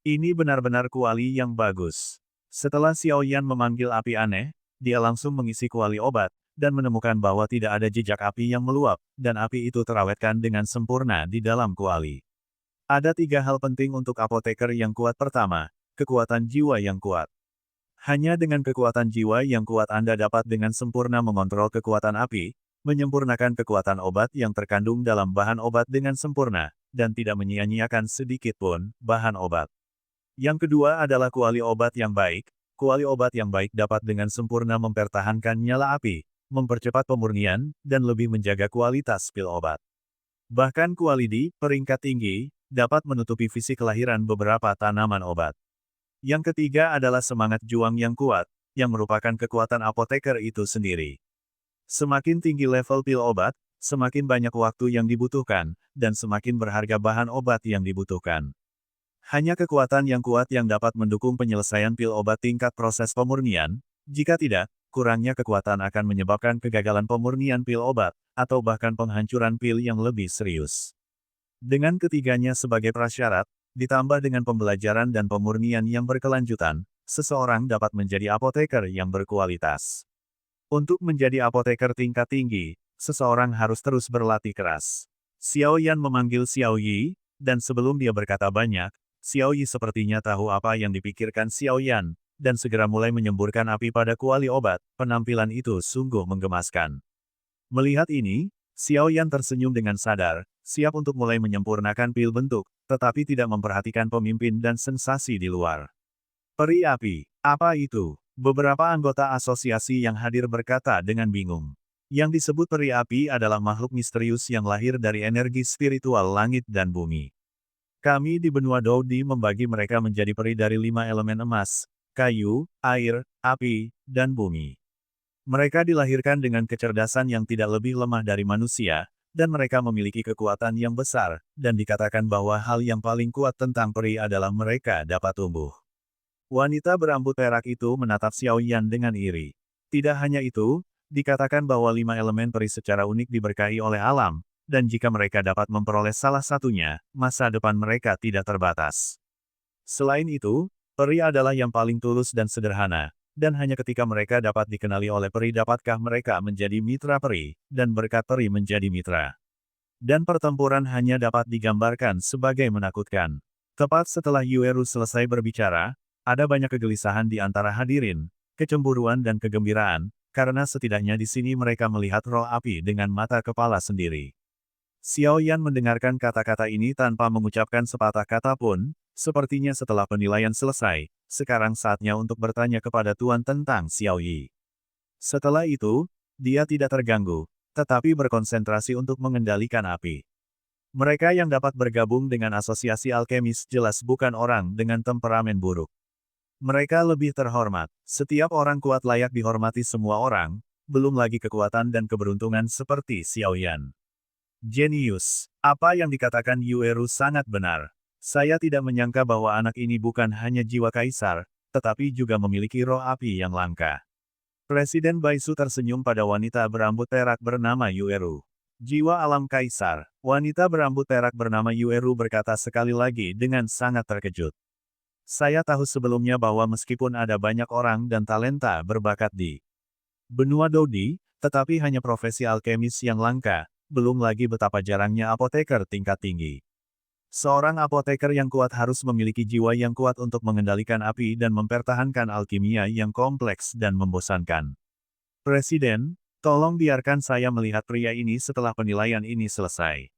Ini benar-benar kuali yang bagus. Setelah Xiao Yan memanggil api aneh, dia langsung mengisi kuali obat, dan menemukan bahwa tidak ada jejak api yang meluap, dan api itu terawetkan dengan sempurna di dalam kuali. Ada tiga hal penting untuk apoteker yang kuat. Pertama, kekuatan jiwa yang kuat. Hanya dengan kekuatan jiwa yang kuat Anda dapat dengan sempurna mengontrol kekuatan api, menyempurnakan kekuatan obat yang terkandung dalam bahan obat dengan sempurna, dan tidak menyia-nyiakan sedikit pun bahan obat. Yang kedua adalah kuali obat yang baik. Kuali obat yang baik dapat dengan sempurna mempertahankan nyala api, mempercepat pemurnian, dan lebih menjaga kualitas pil obat. Bahkan kuali di peringkat tinggi dapat menutupi visi kelahiran beberapa tanaman obat. Yang ketiga adalah semangat juang yang kuat, yang merupakan kekuatan apoteker itu sendiri. Semakin tinggi level pil obat, semakin banyak waktu yang dibutuhkan, dan semakin berharga bahan obat yang dibutuhkan. Hanya kekuatan yang kuat yang dapat mendukung penyelesaian pil obat tingkat proses pemurnian. Jika tidak, kurangnya kekuatan akan menyebabkan kegagalan pemurnian pil obat, atau bahkan penghancuran pil yang lebih serius. Dengan ketiganya sebagai prasyarat, ditambah dengan pembelajaran dan pemurnian yang berkelanjutan, seseorang dapat menjadi apoteker yang berkualitas. Untuk menjadi apoteker tingkat tinggi, seseorang harus terus berlatih keras. Xiao Yan memanggil Xiao Yi, dan sebelum dia berkata banyak, Xiao Yi sepertinya tahu apa yang dipikirkan Xiao Yan, dan segera mulai menyemburkan api pada kuali obat. Penampilan itu sungguh menggemaskan. Melihat ini, Xiao Yan tersenyum dengan sadar, siap untuk mulai menyempurnakan pil bentuk, tetapi tidak memperhatikan pemimpin dan sensasi di luar. Peri api, apa itu? Beberapa anggota asosiasi yang hadir berkata dengan bingung. Yang disebut peri api adalah makhluk misterius yang lahir dari energi spiritual langit dan bumi. Kami di benua Doudi membagi mereka menjadi peri dari 5 elemen emas, kayu, air, api, dan bumi. Mereka dilahirkan dengan kecerdasan yang tidak lebih lemah dari manusia, dan mereka memiliki kekuatan yang besar, dan dikatakan bahwa hal yang paling kuat tentang peri adalah mereka dapat tumbuh. Wanita berambut perak itu menatap Xiao Yan dengan iri. Tidak hanya itu, dikatakan bahwa 5 elemen peri secara unik diberkahi oleh alam, dan jika mereka dapat memperoleh salah satunya, masa depan mereka tidak terbatas. Selain itu, peri adalah yang paling tulus dan sederhana, dan hanya ketika mereka dapat dikenali oleh peri dapatkah mereka menjadi mitra peri, dan berkat peri menjadi mitra. Dan pertempuran hanya dapat digambarkan sebagai menakutkan. Tepat setelah Yueru selesai berbicara, ada banyak kegelisahan di antara hadirin, kecemburuan dan kegembiraan, karena setidaknya di sini mereka melihat roh api dengan mata kepala sendiri. Xiao Yan mendengarkan kata-kata ini tanpa mengucapkan sepatah kata pun, sepertinya setelah penilaian selesai, sekarang saatnya untuk bertanya kepada Tuan tentang Xiao Yi. Setelah itu, dia tidak terganggu, tetapi berkonsentrasi untuk mengendalikan api. Mereka yang dapat bergabung dengan asosiasi alkemis jelas bukan orang dengan temperamen buruk. Mereka lebih terhormat. Setiap orang kuat layak dihormati semua orang, belum lagi kekuatan dan keberuntungan seperti Xiao Yan. Jenius. Apa yang dikatakan Yueru sangat benar. Saya tidak menyangka bahwa anak ini bukan hanya jiwa kaisar, tetapi juga memiliki roh api yang langka. Presiden Baisu tersenyum pada wanita berambut perak bernama Yueru. Jiwa alam kaisar. Wanita berambut perak bernama Yueru berkata sekali lagi dengan sangat terkejut. Saya tahu sebelumnya bahwa meskipun ada banyak orang dan talenta berbakat di benua Doudi, tetapi hanya profesi alkemis yang langka, belum lagi betapa jarangnya apoteker tingkat tinggi. Seorang apoteker yang kuat harus memiliki jiwa yang kuat untuk mengendalikan api dan mempertahankan alkimia yang kompleks dan membosankan. Presiden, tolong biarkan saya melihat pria ini setelah penilaian ini selesai.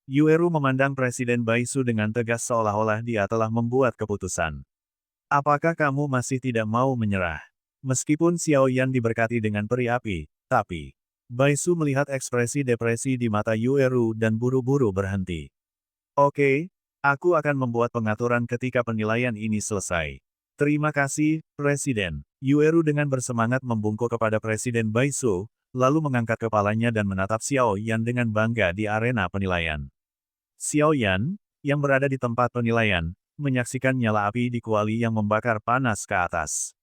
Yueru memandang Presiden Baisu dengan tegas seolah-olah dia telah membuat keputusan. Apakah kamu masih tidak mau menyerah? Meskipun Xiao Yan diberkati dengan peri api, tapi Baisu melihat ekspresi depresi di mata Yueru dan buru-buru berhenti. Oke, aku akan membuat pengaturan ketika penilaian ini selesai. Terima kasih, Presiden. Yueru dengan bersemangat membungkuk kepada Presiden Baisu, lalu mengangkat kepalanya dan menatap Xiao Yan dengan bangga di arena penilaian. Xiao Yan, yang berada di tempat penilaian, menyaksikan nyala api di kuali yang membakar panas ke atas.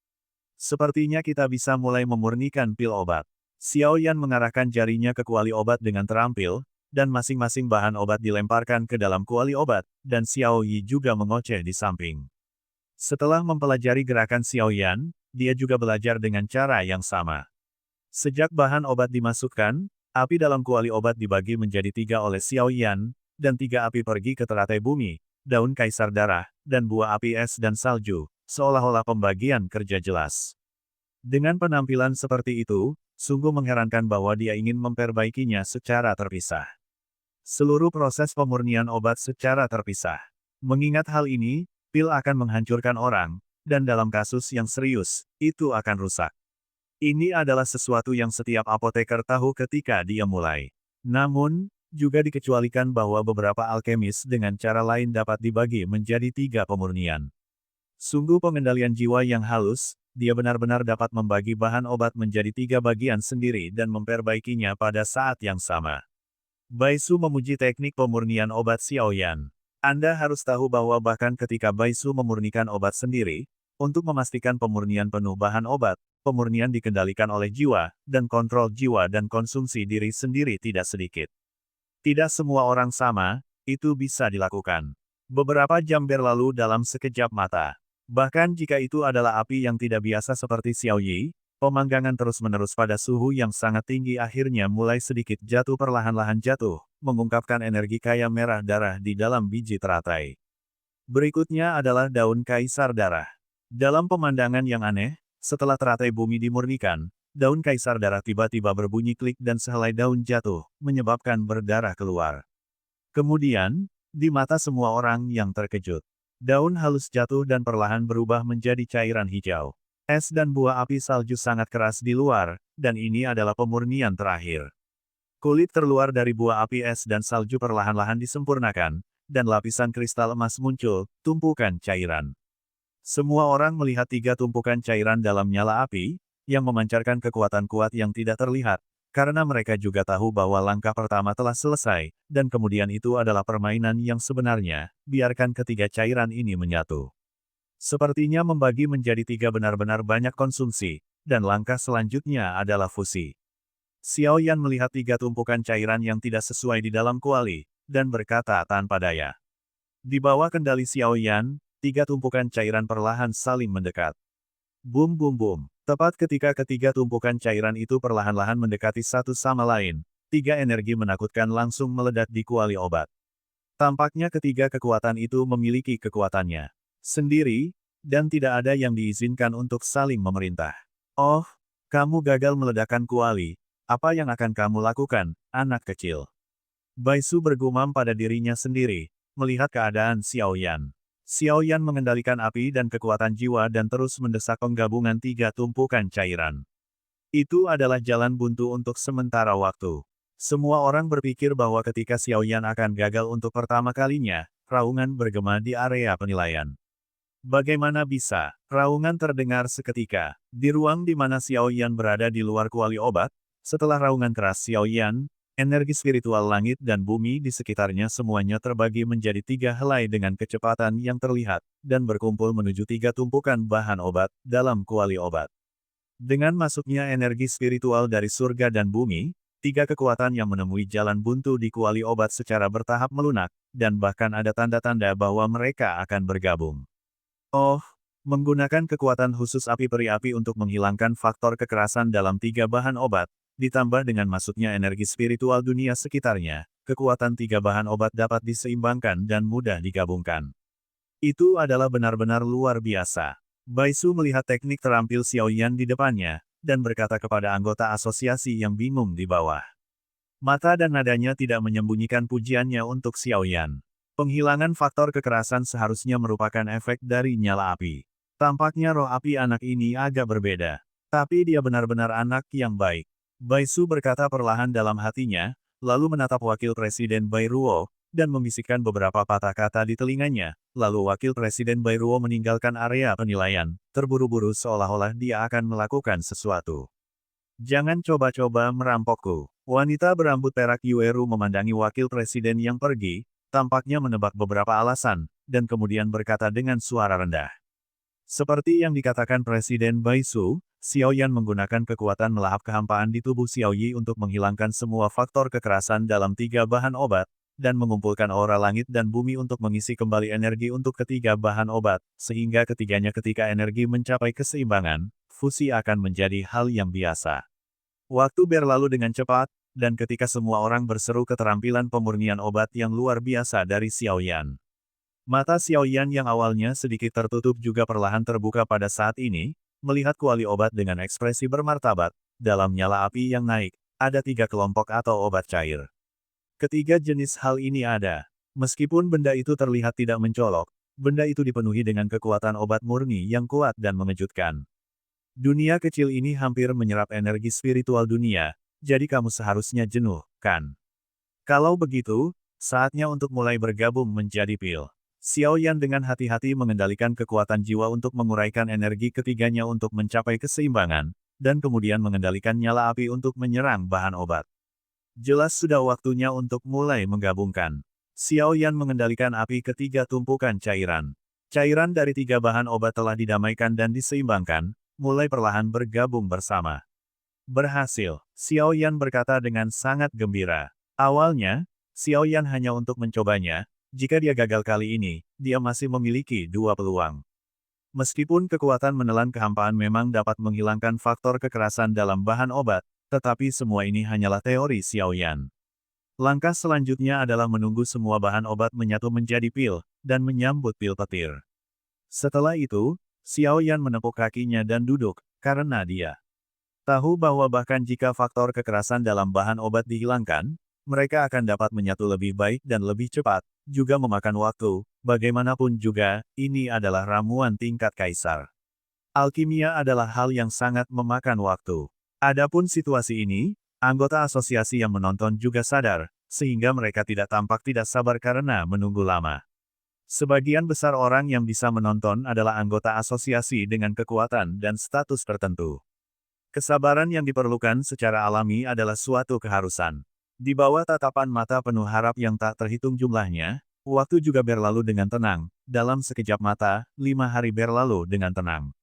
Sepertinya kita bisa mulai memurnikan pil obat. Xiao Yan mengarahkan jarinya ke kuali obat dengan terampil, dan masing-masing bahan obat dilemparkan ke dalam kuali obat, dan Xiao Yi juga mengoceh di samping. Setelah mempelajari gerakan Xiao Yan, dia juga belajar dengan cara yang sama. Sejak bahan obat dimasukkan, api dalam kuali obat dibagi menjadi 3 oleh Xiao Yan, dan 3 api pergi ke teratai bumi, daun kaisar darah, dan buah api es dan salju, seolah-olah pembagian kerja jelas. Dengan penampilan seperti itu, sungguh mengherankan bahwa dia ingin memperbaikinya secara terpisah. Seluruh proses pemurnian obat secara terpisah. Mengingat hal ini, pil akan menghancurkan orang, dan dalam kasus yang serius, itu akan rusak. Ini adalah sesuatu yang setiap apoteker tahu ketika dia mulai. Namun, juga dikecualikan bahwa beberapa alkemis dengan cara lain dapat dibagi menjadi 3 pemurnian. Sungguh pengendalian jiwa yang halus, dia benar-benar dapat membagi bahan obat menjadi 3 bagian sendiri dan memperbaikinya pada saat yang sama. Baisu memuji teknik pemurnian obat Xiao Yan. Anda harus tahu bahwa bahkan ketika Baisu memurnikan obat sendiri, untuk memastikan pemurnian penuh bahan obat, pemurnian dikendalikan oleh jiwa, dan kontrol jiwa dan konsumsi diri sendiri tidak sedikit. Tidak semua orang sama, itu bisa dilakukan. Beberapa jam berlalu dalam sekejap mata. Bahkan jika itu adalah api yang tidak biasa seperti Xiao Yi, pemanggangan terus-menerus pada suhu yang sangat tinggi akhirnya mulai sedikit jatuh perlahan-lahan jatuh, mengungkapkan energi kaya merah darah di dalam biji teratai. Berikutnya adalah daun kaisar darah. Dalam pemandangan yang aneh, setelah teratai bumi dimurnikan, daun kaisar darah tiba-tiba berbunyi klik dan sehelai daun jatuh, menyebabkan berdarah keluar. Kemudian, di mata semua orang yang terkejut, daun halus jatuh dan perlahan berubah menjadi cairan hijau. Es dan buah api salju sangat keras di luar, dan ini adalah pemurnian terakhir. Kulit terluar dari buah api es dan salju perlahan-lahan disempurnakan, dan lapisan kristal emas muncul, tumpukan cairan. Semua orang melihat 3 tumpukan cairan dalam nyala api, yang memancarkan kekuatan kuat yang tidak terlihat, karena mereka juga tahu bahwa langkah pertama telah selesai, dan kemudian itu adalah permainan yang sebenarnya, biarkan ketiga cairan ini menyatu. Sepertinya membagi menjadi 3 benar-benar banyak konsumsi, dan langkah selanjutnya adalah fusi. Xiao Yan melihat 3 tumpukan cairan yang tidak sesuai di dalam kuali, dan berkata tanpa daya. Di bawah kendali Xiao Yan, 3 tumpukan cairan perlahan saling mendekat. Bum bum bum. Tepat ketika ketiga tumpukan cairan itu perlahan-lahan mendekati satu sama lain, 3 energi menakutkan langsung meledak di kuali obat. Tampaknya ketiga kekuatan itu memiliki kekuatannya sendiri, dan tidak ada yang diizinkan untuk saling memerintah. Oh, kamu gagal meledakkan kuali, apa yang akan kamu lakukan, anak kecil? Baisu bergumam pada dirinya sendiri, melihat keadaan Xiao Yan. Xiao Yan mengendalikan api dan kekuatan jiwa dan terus mendesak penggabungan 3 tumpukan cairan. Itu adalah jalan buntu untuk sementara waktu. Semua orang berpikir bahwa ketika Xiao Yan akan gagal untuk pertama kalinya, raungan bergema di area penilaian. Bagaimana bisa? Raungan terdengar seketika. Di ruang di mana Xiao Yan berada di luar kuali obat, setelah raungan keras Xiao Yan, energi spiritual langit dan bumi di sekitarnya semuanya terbagi menjadi 3 helai dengan kecepatan yang terlihat, dan berkumpul menuju 3 tumpukan bahan obat dalam kuali obat. Dengan masuknya energi spiritual dari surga dan bumi, 3 kekuatan yang menemui jalan buntu di kuali obat secara bertahap melunak, dan bahkan ada tanda-tanda bahwa mereka akan bergabung. Oh, menggunakan kekuatan khusus api peri api untuk menghilangkan faktor kekerasan dalam 3 bahan obat, ditambah dengan masuknya energi spiritual dunia sekitarnya, kekuatan 3 bahan obat dapat diseimbangkan dan mudah digabungkan. Itu adalah benar-benar luar biasa. Baisu melihat teknik terampil Xiao Yan di depannya, dan berkata kepada anggota asosiasi yang bingung di bawah. Mata dan nadanya tidak menyembunyikan pujiannya untuk Xiao Yan. Penghilangan faktor kekerasan seharusnya merupakan efek dari nyala api. Tampaknya roh api anak ini agak berbeda. Tapi dia benar-benar anak yang baik. Baisu berkata perlahan dalam hatinya, lalu menatap Wakil Presiden Bai Ruo, dan membisikkan beberapa patah kata di telinganya, lalu Wakil Presiden Bai Ruo meninggalkan area penilaian, terburu-buru seolah-olah dia akan melakukan sesuatu. Jangan coba-coba merampokku. Wanita berambut perak Yueru memandangi Wakil Presiden yang pergi, tampaknya menebak beberapa alasan, dan kemudian berkata dengan suara rendah. Seperti yang dikatakan Presiden Baisu, Xiao Yan menggunakan kekuatan melahap kehampaan di tubuh Xiao Yi untuk menghilangkan semua faktor kekerasan dalam 3 bahan obat, dan mengumpulkan aura langit dan bumi untuk mengisi kembali energi untuk ketiga bahan obat, sehingga ketiganya ketika energi mencapai keseimbangan, fusi akan menjadi hal yang biasa. Waktu berlalu dengan cepat, dan ketika semua orang berseru keterampilan pemurnian obat yang luar biasa dari Xiao Yan. Mata Xiao Yan yang awalnya sedikit tertutup juga perlahan terbuka pada saat ini, melihat kuali obat dengan ekspresi bermartabat. Dalam nyala api yang naik, ada 3 kelompok atau obat cair. Ketiga jenis hal ini ada. Meskipun benda itu terlihat tidak mencolok, benda itu dipenuhi dengan kekuatan obat murni yang kuat dan mengejutkan. Dunia kecil ini hampir menyerap energi spiritual dunia, jadi kamu seharusnya jenuh, kan? Kalau begitu, saatnya untuk mulai bergabung menjadi pil. Xiao Yan dengan hati-hati mengendalikan kekuatan jiwa untuk menguraikan energi ketiganya untuk mencapai keseimbangan, dan kemudian mengendalikan nyala api untuk menyerang bahan obat. Jelas sudah waktunya untuk mulai menggabungkan. Xiao Yan mengendalikan api ketiga tumpukan cairan. Cairan dari 3 bahan obat telah didamaikan dan diseimbangkan, mulai perlahan bergabung bersama. Berhasil, Xiao Yan berkata dengan sangat gembira. Awalnya, Xiao Yan hanya untuk mencobanya. Jika dia gagal kali ini, dia masih memiliki 2 peluang. Meskipun kekuatan menelan kehampaan memang dapat menghilangkan faktor kekerasan dalam bahan obat, tetapi semua ini hanyalah teori Xiao Yan. Langkah selanjutnya adalah menunggu semua bahan obat menyatu menjadi pil, dan menyambut pil petir. Setelah itu, Xiao Yan menepuk kakinya dan duduk, karena dia tahu bahwa bahkan jika faktor kekerasan dalam bahan obat dihilangkan, mereka akan dapat menyatu lebih baik dan lebih cepat, juga memakan waktu. Bagaimanapun juga, ini adalah ramuan tingkat kaisar. Alkimia adalah hal yang sangat memakan waktu. Adapun situasi ini, anggota asosiasi yang menonton juga sadar, sehingga mereka tidak tampak tidak sabar karena menunggu lama. Sebagian besar orang yang bisa menonton adalah anggota asosiasi dengan kekuatan dan status tertentu. Kesabaran yang diperlukan secara alami adalah suatu keharusan. Di bawah tatapan mata penuh harap yang tak terhitung jumlahnya, waktu juga berlalu dengan tenang. Dalam sekejap mata, 5 hari berlalu dengan tenang.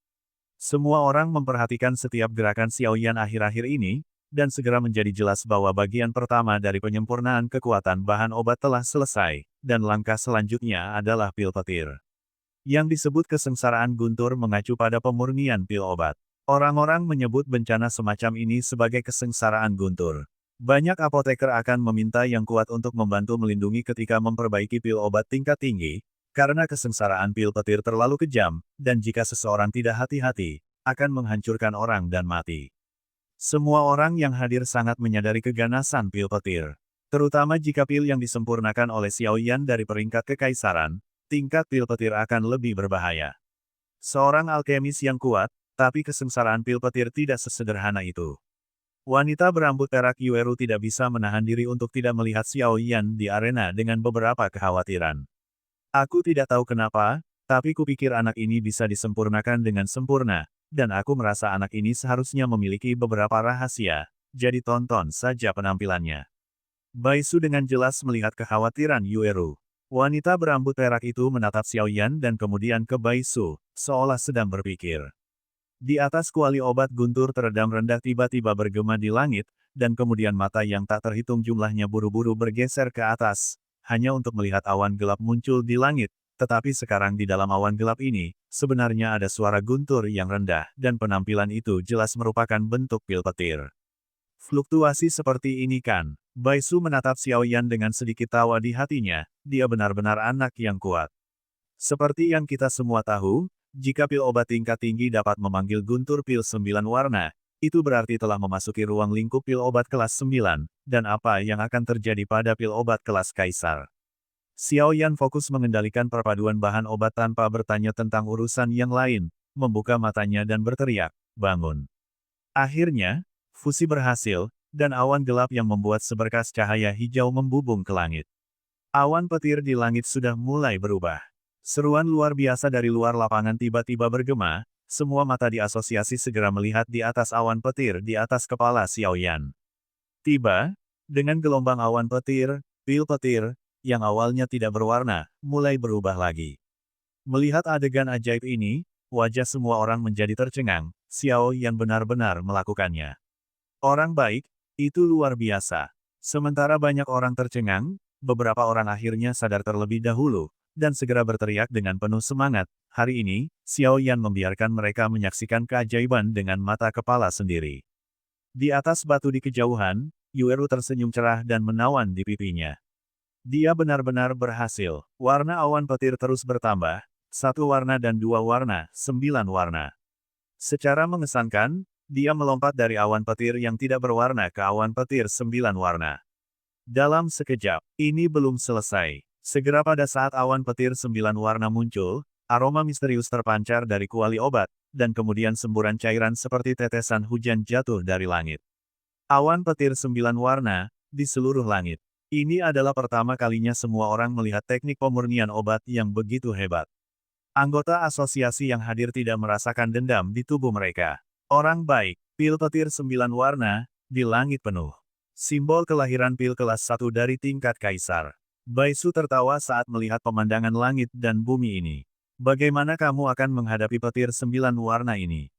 Semua orang memperhatikan setiap gerakan Xiao Yan akhir-akhir ini, dan segera menjadi jelas bahwa bagian pertama dari penyempurnaan kekuatan bahan obat telah selesai, dan langkah selanjutnya adalah pil petir. Yang disebut kesengsaraan guntur mengacu pada pemurnian pil obat. Orang-orang menyebut bencana semacam ini sebagai kesengsaraan guntur. Banyak apoteker akan meminta yang kuat untuk membantu melindungi ketika memperbaiki pil obat tingkat tinggi, karena kesengsaraan pil petir terlalu kejam, dan jika seseorang tidak hati-hati, akan menghancurkan orang dan mati. Semua orang yang hadir sangat menyadari keganasan pil petir. Terutama jika pil yang disempurnakan oleh Xiao Yan dari peringkat kekaisaran, tingkat pil petir akan lebih berbahaya. Seorang alkemis yang kuat, tapi kesengsaraan pil petir tidak sesederhana itu. Wanita berambut perak Yueru tidak bisa menahan diri untuk tidak melihat Xiao Yan di arena dengan beberapa kekhawatiran. Aku tidak tahu kenapa, tapi kupikir anak ini bisa disempurnakan dengan sempurna, dan aku merasa anak ini seharusnya memiliki beberapa rahasia, jadi tonton saja penampilannya. Baisu dengan jelas melihat kekhawatiran Yueru. Wanita berambut perak itu menatap Xiao Yan dan kemudian ke Baisu, seolah sedang berpikir. Di atas kuali obat guntur teredam rendah tiba-tiba bergema di langit, dan kemudian mata yang tak terhitung jumlahnya buru-buru bergeser ke atas, hanya untuk melihat awan gelap muncul di langit, tetapi sekarang di dalam awan gelap ini, sebenarnya ada suara guntur yang rendah, dan penampilan itu jelas merupakan bentuk pil petir. Fluktuasi seperti ini kan? Baisu menatap Xiao Yan dengan sedikit tawa di hatinya, dia benar-benar anak yang kuat. Seperti yang kita semua tahu, jika pil obat tingkat tinggi dapat memanggil guntur pil 9 warna, itu berarti telah memasuki ruang lingkup pil obat kelas 9, dan apa yang akan terjadi pada pil obat kelas kaisar. Xiao Yan fokus mengendalikan perpaduan bahan obat tanpa bertanya tentang urusan yang lain, membuka matanya dan berteriak, bangun. Akhirnya, fusi berhasil, dan awan gelap yang membuat seberkas cahaya hijau membubung ke langit. Awan petir di langit sudah mulai berubah. Seruan luar biasa dari luar lapangan tiba-tiba bergema, semua mata di asosiasi segera melihat di atas awan petir di atas kepala Xiao Yan. Tiba, dengan gelombang awan petir, pil petir, yang awalnya tidak berwarna, mulai berubah lagi. Melihat adegan ajaib ini, wajah semua orang menjadi tercengang, Xiao Yan benar-benar melakukannya. Orang baik, itu luar biasa. Sementara banyak orang tercengang, beberapa orang akhirnya sadar terlebih dahulu, dan segera berteriak dengan penuh semangat. Hari ini, Xiao Yan membiarkan mereka menyaksikan keajaiban dengan mata kepala sendiri. Di atas batu di kejauhan, Yueru tersenyum cerah dan menawan di pipinya. Dia benar-benar berhasil. Warna awan petir terus bertambah, 1 warna dan 2 warna, 9 warna. Secara mengesankan, dia melompat dari awan petir yang tidak berwarna ke awan petir 9 warna. Dalam sekejap, ini belum selesai. Segera pada saat awan petir 9 warna muncul, aroma misterius terpancar dari kuali obat, dan kemudian semburan cairan seperti tetesan hujan jatuh dari langit. Awan petir 9 warna, di seluruh langit. Ini adalah pertama kalinya semua orang melihat teknik pemurnian obat yang begitu hebat. Anggota asosiasi yang hadir tidak merasakan dendam di tubuh mereka. Orang baik, pil petir 9 warna, di langit penuh. Simbol kelahiran pil kelas 1 dari tingkat kaisar. Baisu tertawa saat melihat pemandangan langit dan bumi ini. Bagaimana kamu akan menghadapi petir 9 warna ini?